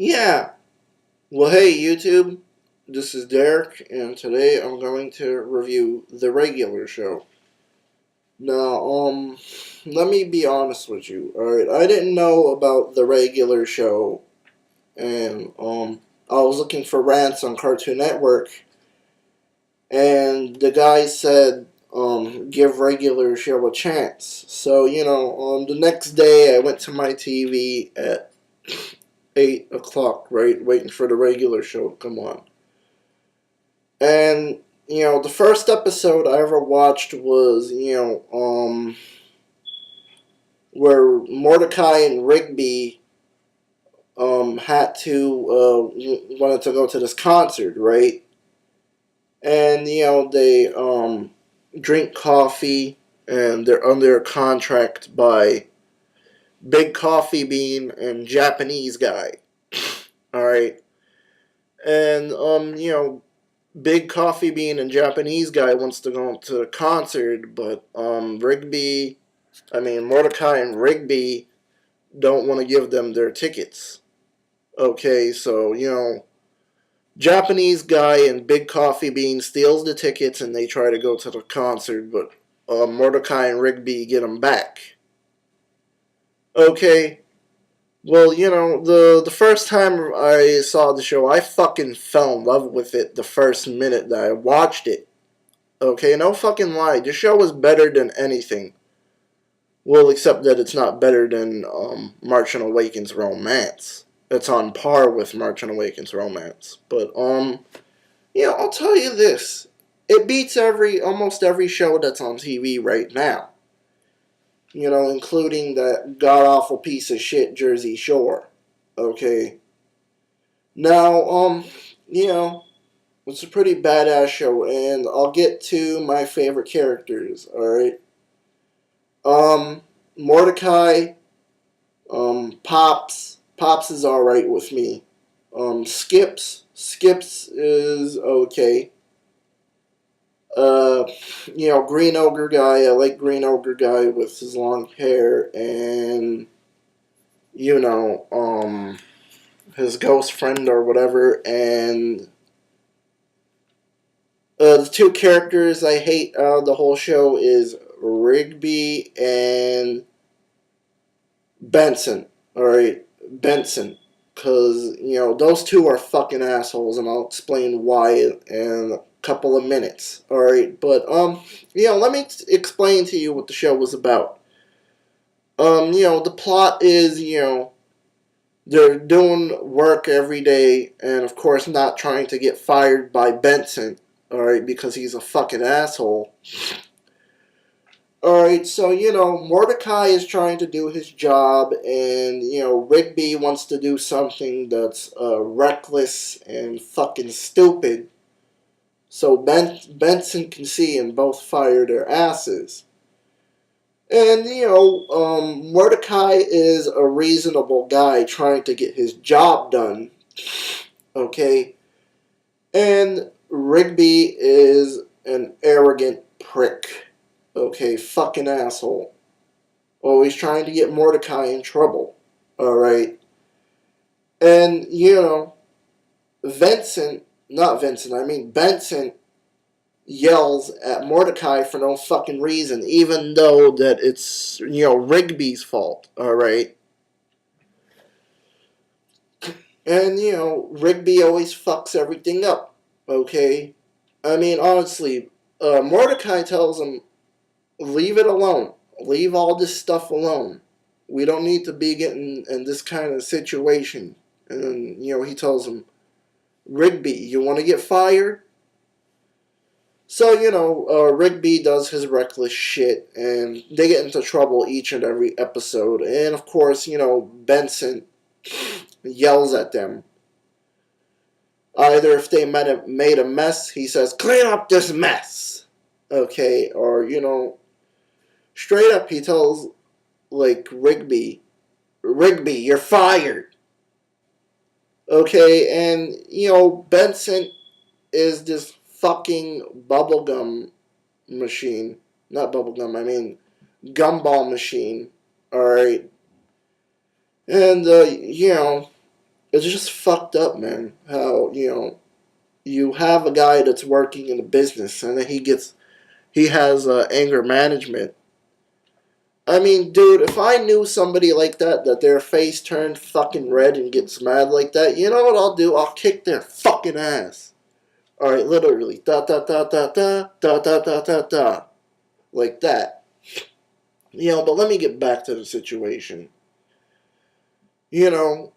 Yeah. Well, hey, YouTube. This is Derek, and today I'm going to review the regular show. Now, let me be honest with you, alright? I didn't know about the regular show, and, I was looking for rants on Cartoon Network, and the guy said, give regular show a chance. So, the next day I went to my TV at 8 o'clock, right? Waiting for the regular show to come on. And, the first episode I ever watched was, where Mordecai and Rigby, had to, wanted to go to this concert, right? And, they, drink coffee and they're under a contract by Big Coffee Bean and Japanese guy. Alright. And, Big Coffee Bean and Japanese guy wants to go to the concert, but Mordecai and Rigby don't want to give them their tickets. Okay, so Japanese guy and Big Coffee Bean steals the tickets and they try to go to the concert, but Mordecai and Rigby get them back. Okay, well, the first time I saw the show, I fucking fell in love with it the first minute that I watched it. Okay, no fucking lie. The show is better than anything. Well, except that it's not better than March and Awakens Romance. It's on par with March and Awakens Romance. But I'll tell you this. It beats almost every show that's on TV right now. Including that god awful piece of shit Jersey Shore. Okay. Now, it's a pretty badass show, and I'll get to my favorite characters, alright? Mordecai, Pops is alright with me. Skips is okay. Green Ogre guy, I like Green Ogre guy with his long hair, and, his ghost friend or whatever, and the two characters I hate out of the whole show is Rigby and Benson. Alright, Benson. Because, those two are fucking assholes, and I'll explain why in a couple of minutes. Alright, but, let me explain to you what the show was about. The plot is, they're doing work every day, and of course not trying to get fired by Benson. Alright, because he's a fucking asshole. Alright, so, Mordecai is trying to do his job, and, Rigby wants to do something that's reckless and fucking stupid. So Benson can see and both fire their asses. And, Mordecai is a reasonable guy trying to get his job done. Okay? And Rigby is an arrogant prick. Okay, fucking asshole. Always trying to get Mordecai in trouble. Alright? And, Benson yells at Mordecai for no fucking reason, even though that it's, Rigby's fault. Alright? And, Rigby always fucks everything up. Okay? Honestly, Mordecai tells him, leave it alone. Leave all this stuff alone. We don't need to be getting in this kind of situation. And, he tells him, Rigby, you want to get fired? So, Rigby does his reckless shit, and they get into trouble each and every episode. And, of course, Benson yells at them. Either if they made a mess, he says, clean up this mess. Okay, or, straight up he tells, Rigby, you're fired. Okay, and, Benson is this fucking bubblegum machine. Not bubblegum, gumball machine. Alright. And, It's just fucked up, man. How, you have a guy that's working in a business and then he has anger management. I mean, dude, if I knew somebody like that their face turned fucking red and gets mad like that, you know what I'll do? I'll kick their fucking ass. Alright, literally. Da da da da da da da da da da. Like that. But let me get back to the situation. You know,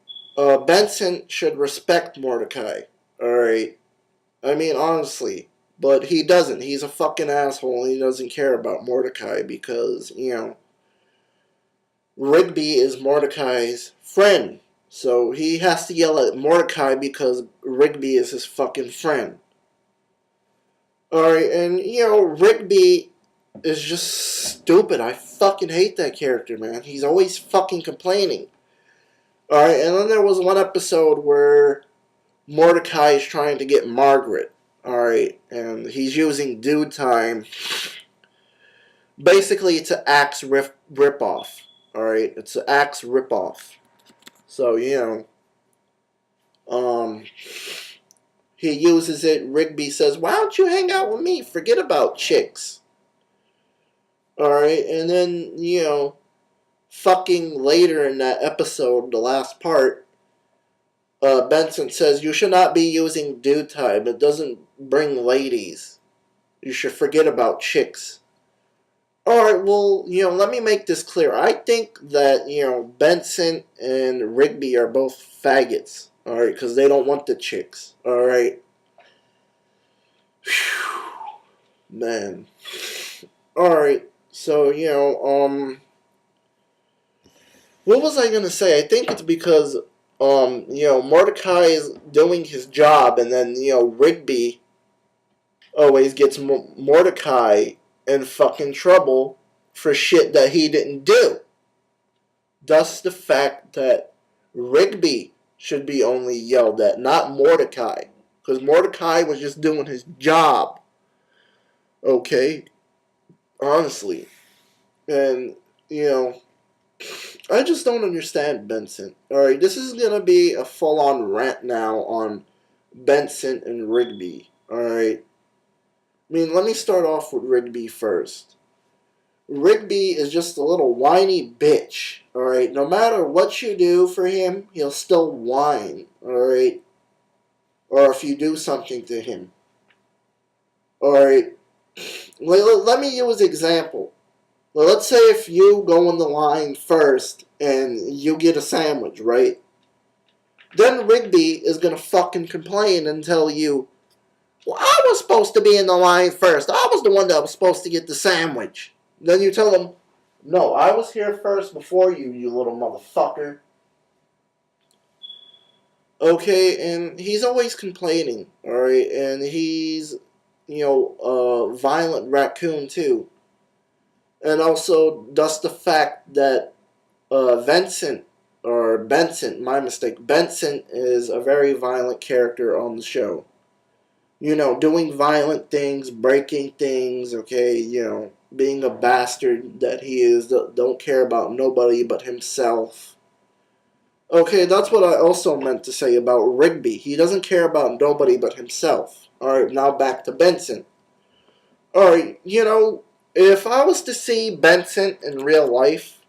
Benson should respect Mordecai. Alright? I mean, honestly. But he doesn't. He's a fucking asshole and he doesn't care about Mordecai because, Rigby is Mordecai's friend. So he has to yell at Mordecai because Rigby is his fucking friend. Alright, and Rigby is just stupid. I fucking hate that character, man. He's always fucking complaining. Alright, and then there was one episode where Mordecai is trying to get Margaret. Alright, and he's using dude time. Basically, it's an Axe rip-off. Alright, it's an Axe rip-off. So, he uses it. Rigby says, why don't you hang out with me? Forget about chicks. Alright, and then, fucking later in that episode, the last part, Benson says, you should not be using dude time. It doesn't bring ladies. You should forget about chicks. Alright, well, let me make this clear. I think that, Benson and Rigby are both faggots. Alright, because they don't want the chicks. Alright. Man. Alright, so, what was I going to say? I think it's because, Mordecai is doing his job, and then, Rigby always gets Mordecai in fucking trouble for shit that he didn't do. Thus the fact that Rigby should be only yelled at, not Mordecai. Because Mordecai was just doing his job. Okay? Honestly. And, I just don't understand Benson. Alright, this is going to be a full-on rant now on Benson and Rigby. Alright? I mean, let me start off with Rigby first. Rigby is just a little whiny bitch. Alright? No matter what you do for him, he'll still whine. Alright? Or if you do something to him. Alright? Let me use an example. Well, let's say if you go in the line first and you get a sandwich, right? Then Rigby is going to fucking complain and tell you, well, I was supposed to be in the line first. I was the one that was supposed to get the sandwich. Then you tell him, no, I was here first before you, you little motherfucker. Okay, and he's always complaining, alright? And he's, a violent raccoon too. And also, that's the fact that Benson, my mistake, Benson is a very violent character on the show. Doing violent things, breaking things, okay, being a bastard that he is, don't care about nobody but himself. Okay, that's what I also meant to say about Rigby. He doesn't care about nobody but himself. Alright, now back to Benson. Alright, if I was to see Benson in real life,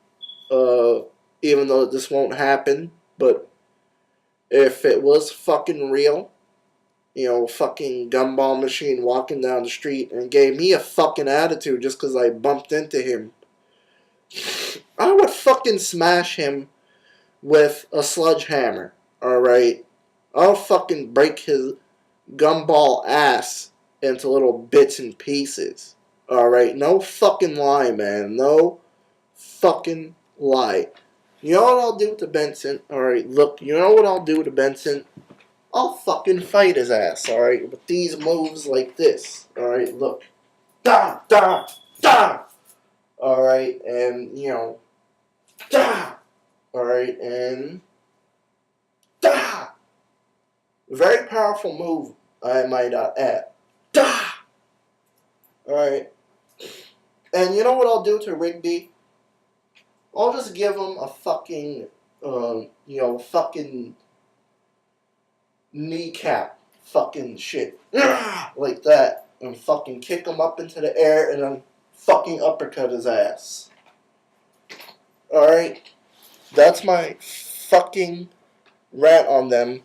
even though this won't happen, but if it was fucking real, fucking gumball machine walking down the street and gave me a fucking attitude just because I bumped into him, I would fucking smash him with a sledgehammer, alright? I'll fucking break his gumball ass into little bits and pieces, alright? No fucking lie, man. No fucking lie. You know what I'll do to Benson? Alright, look, you know what I'll do to Benson? I'll fucking fight his ass, alright? With these moves like this. Alright, look. Da, da, da! Alright, and, da! Alright, and da! Very powerful move, I might add. Da! Alright. And you know what I'll do to Rigby? I'll just give him a fucking, fucking kneecap fucking shit like that and fucking kick him up into the air and then fucking uppercut his ass. Alright? That's my fucking rant on them.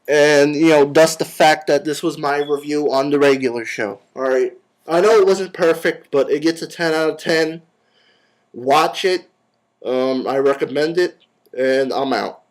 And, thus the fact that this was my review on the regular show. Alright? I know it wasn't perfect, but it gets a 10 out of 10. Watch it. I recommend it. And I'm out.